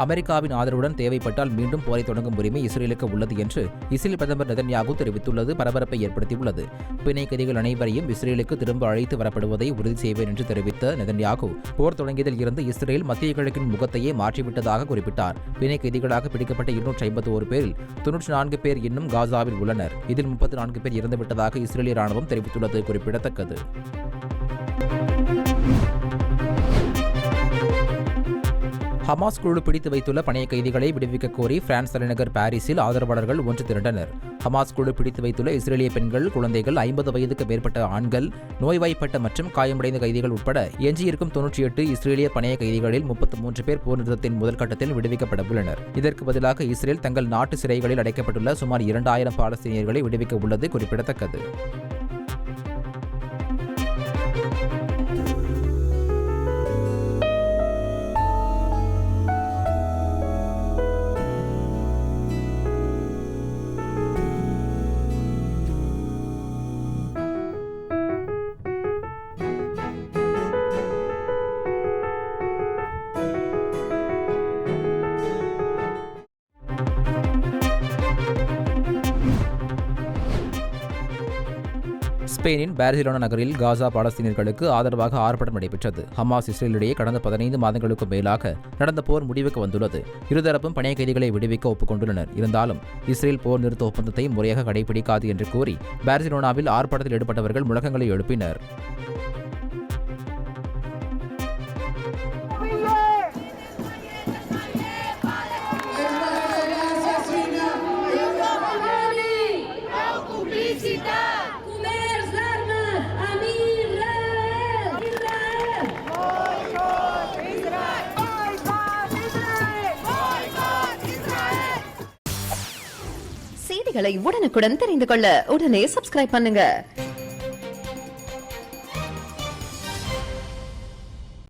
அமெரிக்காவின் ஆதரவுடன் தேவைப்பட்டால் மீண்டும் போரை தொடங்கும் உரிமை இஸ்ரேலுக்கு உள்ளது என்று இஸ்ரேல் பிரதமர் நெதன்யாகு தெரிவித்துள்ளது பரபரப்பை ஏற்படுத்தியுள்ளது. பிணை கைதிகள் அனைவரையும் இஸ்ரேலுக்கு திரும்ப அழைத்து வரப்படுவதை உறுதி செய்வேன் என்று தெரிவித்த நெதன்யாகு, போர் தொடங்கியதில் இருந்து இஸ்ரேல் மத்திய கிழக்கின் முகத்தையே மாற்றிவிட்டதாக குறிப்பிட்டார். பிணை கைதிகளாக பிடிக்கப்பட்ட 251 பேரில் 94 பேர் இன்னும் காசாவில் உள்ளனர். இதில் 34 பேர் இறந்துவிட்டதாக இஸ்ரேலிய ராணுவம் தெரிவித்துள்ளது குறிப்பிடத்தக்கது. ஹமாஸ் குழு பிடித்து வைத்துள்ள பணைய கைதிகளை விடுவிக்க கோரி பிரான்ஸ் தலைநகர் பாரிஸில் ஆதரவாளர்கள் ஒன்று திரண்டனர். ஹமாஸ் குழு பிடித்து வைத்துள்ள இஸ்ரேலிய பெண்கள், குழந்தைகள், 50 வயதுக்கு மேற்பட்ட ஆண்கள், நோய்வாய்ப்பட்ட மற்றும் காயமடைந்த கைதிகள் உட்பட எஞ்சியிருக்கும் 98 இஸ்ரேலிய பணைய கைதிகளில் 33 பேர் போர் நிறுத்தத்தின் முதல் கட்டத்தில் விடுவிக்கப்பட உள்ளனர். இதற்கு பதிலாக இஸ்ரேல் தங்கள் நாட்டு சிறைகளில் அடைக்கப்பட்டுள்ள சுமார் 2000 பாலஸ்தீனியர்களை விடுவிக்க உள்ளது குறிப்பிடத்தக்கது. ஸ்பெயினின் பார்சிலோனா நகரில் காசா பாலஸ்தீனியர்களுக்கு ஆதரவாக ஆர்ப்பாட்டம் நடைபெற்றது. ஹமாஸ் இஸ்ரேலிடையே கடந்த 15 மாதங்களுக்கு மேலாக நடந்த போர் முடிவுக்கு வந்துள்ளது. இருதரப்பும் பணைய கைதிகளை விடுவிக்க ஒப்புக்கொண்டுள்ளனர். இருந்தாலும் இஸ்ரேல் போர் நிறுத்த ஒப்பந்தத்தை முறையாக கடைபிடிக்காது என்று கூறி பார்சிலோனாவில் ஆர்ப்பாட்டத்தில் ஈடுபட்டவர்கள் முழக்கங்களை எழுப்பினர். செய்திகளை உடனுக்குடன் தெரிந்து கொள்ள உடனே சப்ஸ்கிரைப் பண்ணுங்க.